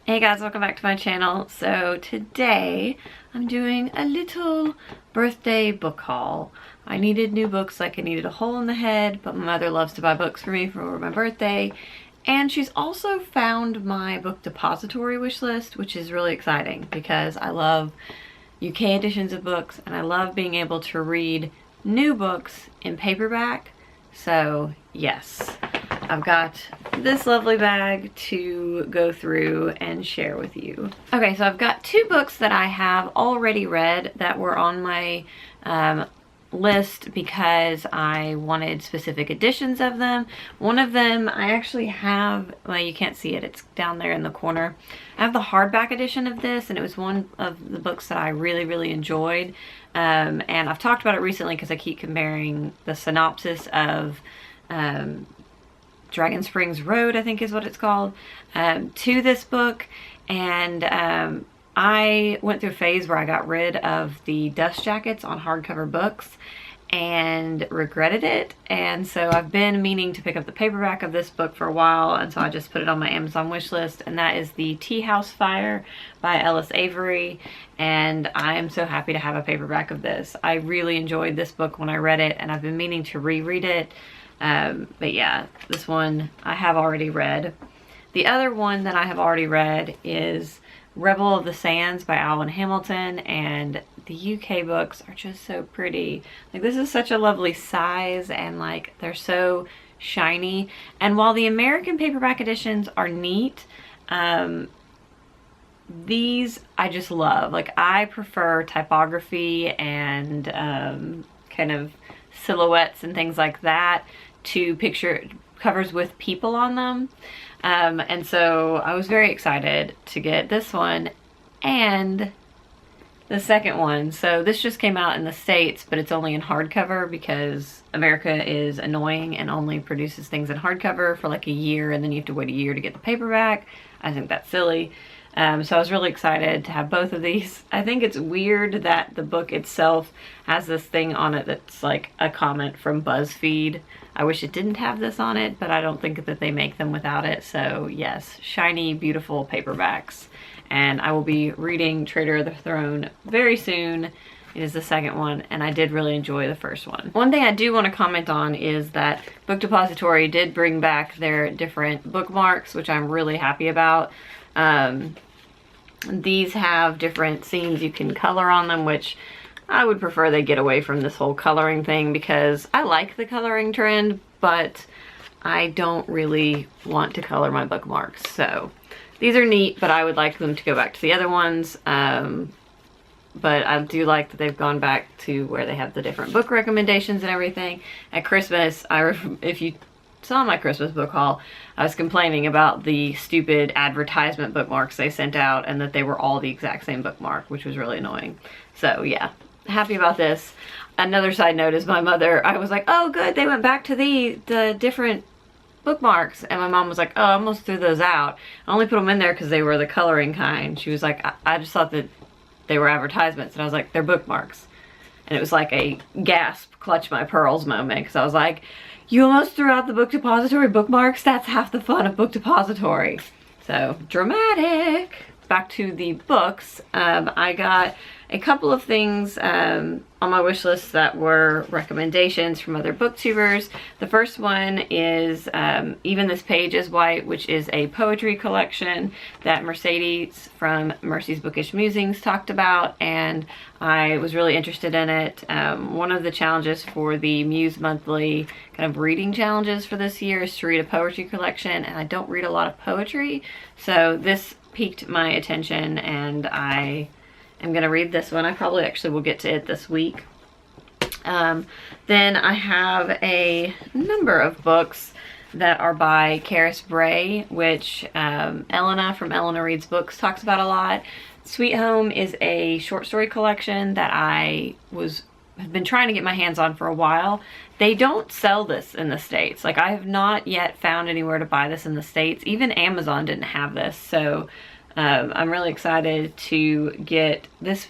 Hey guys, welcome back to my channel. So today I'm doing a little birthday book haul. I needed new books like I needed a hole in the head, but my mother loves to buy books for me for my birthday. And she's also found my book depository wish list, which is really exciting because I love UK editions of books and I love being able to read new books in paperback. So yes, I've got this lovely bag to go through and share with you. Okay, so I've got two books that I have already read that were on my list because I wanted specific editions of them. One of them I actually have, well, you can't see it, it's down there in the corner. I have the hardback edition of this, and it was one of the books that I really enjoyed. And I've talked about it recently because I keep comparing the synopsis of Dragon Springs Road, I think is what it's called, to this book. And I went through a phase where I got rid of the dust jackets on hardcover books and regretted it. And so I've been meaning to pick up the paperback of this book for a while, and so I just put it on my Amazon wish list, and that is The Tea House Fire by Ellis Avery. And I am so happy to have a paperback of this. I really enjoyed this book when I read it, and I've been meaning to reread it. But yeah, this one I have already read. The other one that I have already read is Rebel of the Sands by Alvin Hamilton, and the UK books are just so pretty. Like, this is such a lovely size, and like they're so shiny. And while the American paperback editions are neat, these I just love. Like, I prefer typography and kind of silhouettes and things like that to picture covers with people on them. And so I was very excited to get this one and the second one. So this just came out in the States, but it's only in hardcover because America is annoying and only produces things in hardcover for like a year, and then you have to wait a year to get the paperback. I think that's silly. So I was really excited to have both of these. I think it's weird that the book itself has this thing on it that's like a comment from BuzzFeed. I wish it didn't have this on it, but I don't think that they make them without it. So yes, shiny, beautiful paperbacks. And I will be reading Traitor of the Throne very soon. It is the second one, and I did really enjoy the first one. One thing I do want to comment on is that Book Depository did bring back their different bookmarks, which I'm really happy about. These have different scenes you can color on them, which I would prefer they get away from this whole coloring thing because I like the coloring trend, but I don't really want to color my bookmarks. So these are neat, but I would like them to go back to the other ones. But I do like that they've gone back to where they have the different book recommendations and everything. At Christmas, if you saw my Christmas book haul, I was complaining about the stupid advertisement bookmarks they sent out and that they were all the exact same bookmark, which was really annoying. So yeah, happy about this. Another side note is my mother, I was like, oh good, they went back to the different bookmarks, and my mom was like, oh, I almost threw those out. I only put them in there because they were the coloring kind. She was like, I just thought that they were advertisements, and I was like, they're bookmarks. And it was like a gasp, clutch my pearls moment, because I was like, you almost threw out the Book Depository bookmarks? That's half the fun of Book Depository. So dramatic. Back to the books. I got a couple of things on my wish list that were recommendations from other booktubers. The first one is Even This Page is White, which is a poetry collection that Mercedes from Mercy's Bookish Musings talked about, and I was really interested in it. One of the challenges for the Muse Monthly kind of reading challenges for this year is to read a poetry collection, and I don't read a lot of poetry, so this piqued my attention, and I am going to read this one. I probably actually will get to it this week. Then I have a number of books that are by Cara Bray, which Elena from Elena Reads Books talks about a lot. Sweet Home is a short story collection that I have been trying to get my hands on for a while. They don't sell this in the States. Like, I have not yet found anywhere to buy this in the States. Even Amazon didn't have this. So I'm really excited to get this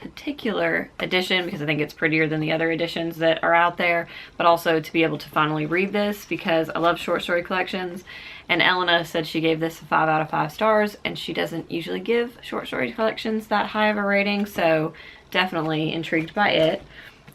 particular edition because I think it's prettier than the other editions that are out there, but also to be able to finally read this because I love short story collections. And Elena said she gave this a 5 out of 5 stars, and she doesn't usually give short story collections that high of a rating, so definitely intrigued by it.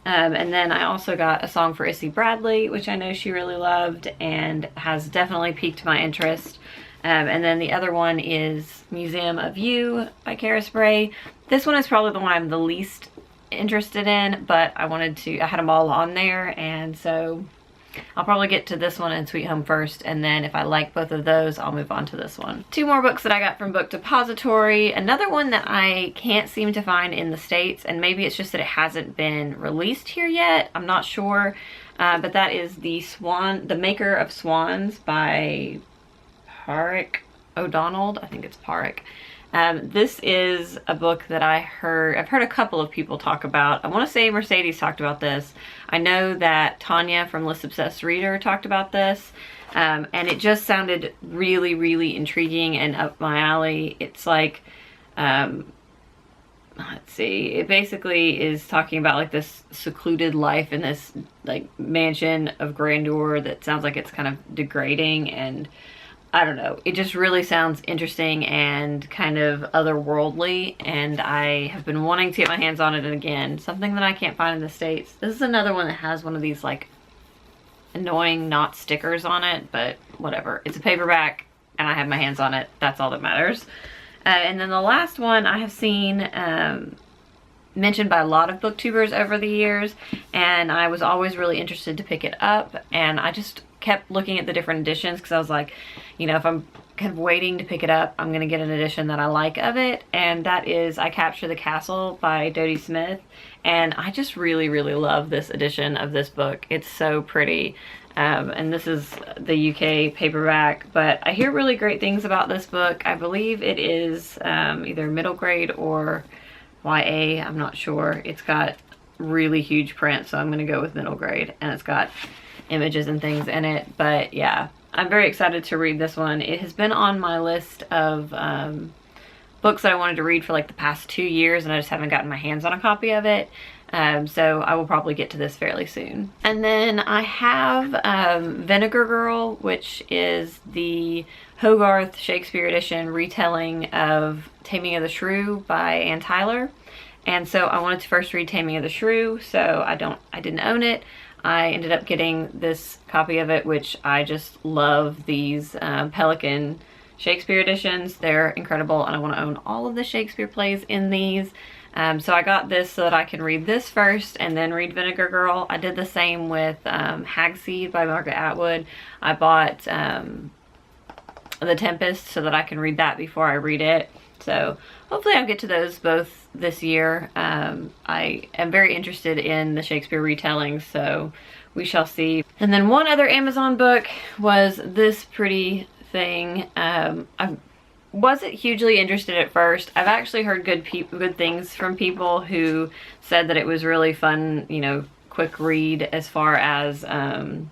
And then I also got A Song for Issy Bradley, which I know she really loved and has definitely piqued my interest. And then the other one is Museum of You by Cara Bray. This one is probably the one I'm the least interested in, but I had them all on there, and so I'll probably get to this one and Sweet Home first, and then if I like both of those, I'll move on to this one. 2 more books that I got from Book Depository. Another one that I can't seem to find in the States, and maybe it's just that it hasn't been released here yet. I'm not sure, but that is The Maker of Swans by Pádraig O'Donnell. I think it's Pádraig. This is a book that I've heard a couple of people talk about. I want to say Mercedes talked about this. I know that Tanya from List Obsessed Reader talked about this, and it just sounded really, really intriguing and up my alley. It's like, let's see, it basically is talking about like this secluded life in this like mansion of grandeur that sounds like it's kind of degrading, and I don't know, it just really sounds interesting and kind of otherworldly, and I have been wanting to get my hands on it, and again, something that I can't find in the States. This is another one that has one of these like annoying not stickers on it, but whatever. It's a paperback and I have my hands on it. That's all that matters. And then the last one I have seen mentioned by a lot of booktubers over the years, and I was always really interested to pick it up, and I just kept looking at the different editions because I was like, you know, if I'm kind of waiting to pick it up, I'm gonna get an edition that I like of it, and that is I Capture the Castle by Dodie Smith. And I just really, really love this edition of this book. It's so pretty. And this is the UK paperback, but I hear really great things about this book. I believe it is either middle grade or YA, I'm not sure. It's got really huge print, so I'm gonna go with middle grade, and it's got images and things in it. But yeah, I'm very excited to read this one. It has been on my list of books that I wanted to read for like the past 2 years, and I just haven't gotten my hands on a copy of it. So I will probably get to this fairly soon. And then I have Vinegar Girl, which is the Hogarth Shakespeare edition retelling of Taming of the Shrew by Anne Tyler. And so I wanted to first read Taming of the Shrew, so I didn't own it. I ended up getting this copy of it, which I just love these Pelican Shakespeare editions. They're incredible, and I want to own all of the Shakespeare plays in these. So I got this so that I can read this first and then read Vinegar Girl. I did the same with Hagseed by Margaret Atwood. I bought The Tempest so that I can read that before I read it. So hopefully I'll get to those both this year. I am very interested in the Shakespeare retellings, so we shall see. And then one other Amazon book was this pretty thing. I wasn't hugely interested at first. I've actually heard good things from people who said that it was really fun, you know, quick read as far as kind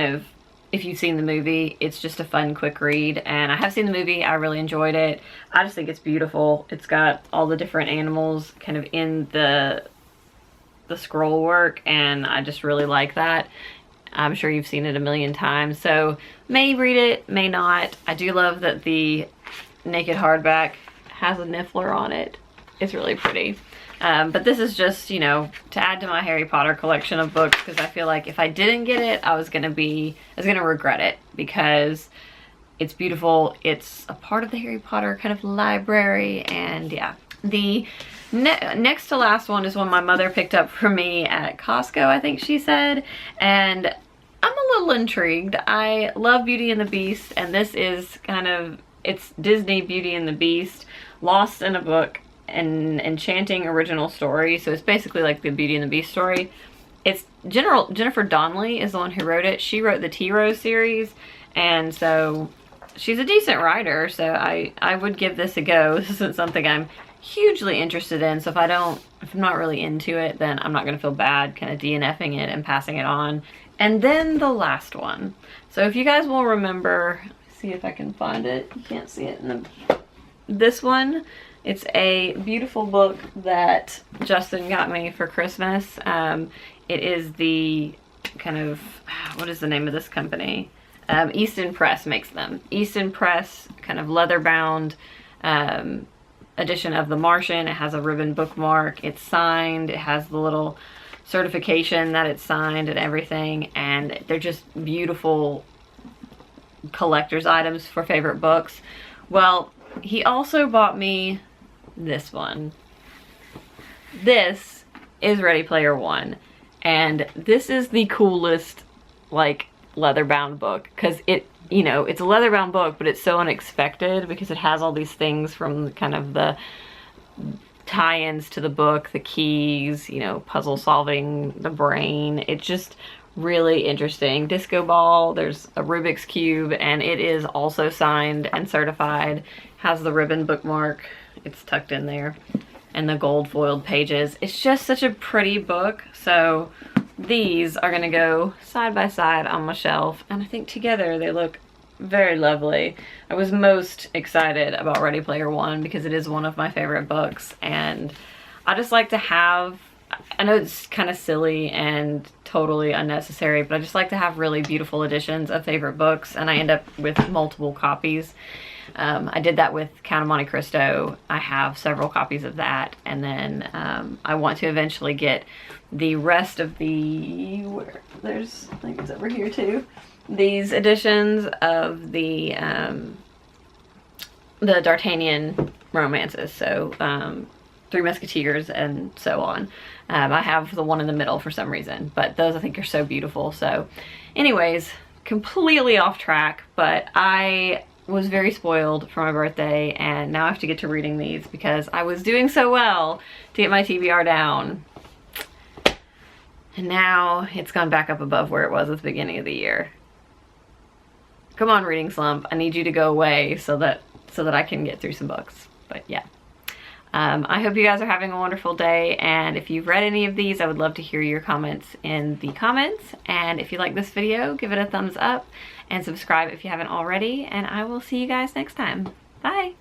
of, if you've seen the movie, it's just a fun quick read. And I have seen the movie, I really enjoyed it. I just think it's beautiful. It's got all the different animals kind of in the scroll work, and I just really like that. I'm sure you've seen it a million times, so may read it, may not. I do love that the naked hardback has a niffler on it. It's really pretty. But this is just, you know, to add to my Harry Potter collection of books, because I feel like if I didn't get it, I was gonna regret it, because it's beautiful. It's a part of the Harry Potter kind of library, and yeah. The next to last one is one my mother picked up for me at Costco, I think she said, and I'm a little intrigued. I love Beauty and the Beast, and this is kind of, it's Disney Beauty and the Beast lost in a book, an enchanting original story. So it's basically like the Beauty and the Beast story. It's Jennifer Donnelly is the one who wrote it. She wrote the Tea Rose series, and so she's a decent writer, so I would give this a go. This isn't something I'm hugely interested in, so if I'm not really into it, then I'm not gonna feel bad kind of DNFing it and passing it on. And then the last one. So if you guys will remember, see if I can find it. You can't see it in the this one. It's a beautiful book that Justin got me for Christmas. It is the kind of, what is the name of this company? Easton Press makes them. Easton Press, kind of leather bound edition of The Martian. It has a ribbon bookmark. It's signed. It has the little certification that it's signed and everything. And they're just beautiful collector's items for favorite books. Well, he also bought me this one. This is Ready Player One. And this is the coolest, like, leather-bound book, because it, you know, it's a leather-bound book, but it's so unexpected because it has all these things from kind of the tie-ins to the book, the keys, you know, puzzle solving, the brain. It's just really interesting. Disco ball, there's a Rubik's Cube, and it is also signed and certified. Has the ribbon bookmark. It's tucked in there. And the gold foiled pages. It's just such a pretty book. So these are gonna go side by side on my shelf, and I think together they look very lovely. I was most excited about Ready Player One because it is one of my favorite books, and I just like to have, I know it's kind of silly and totally unnecessary, but I just like to have really beautiful editions of favorite books, and I end up with multiple copies. I did that with Count of Monte Cristo. I have several copies of that, and then I want to eventually get the rest of the, there's, I think it's over here too, these editions of the D'Artagnan romances, so Three Musketeers and so on. I have the one in the middle for some reason, but those I think are so beautiful. So anyways, completely off track, but I was very spoiled for my birthday, and now I have to get to reading these because I was doing so well to get my TBR down. And now it's gone back up above where it was at the beginning of the year. Come on, reading slump. I need you to go away so that I can get through some books. But yeah. I hope you guys are having a wonderful day, and if you've read any of these, I would love to hear your comments in the comments. And if you like this video, give it a thumbs up and subscribe if you haven't already, and I will see you guys next time. Bye!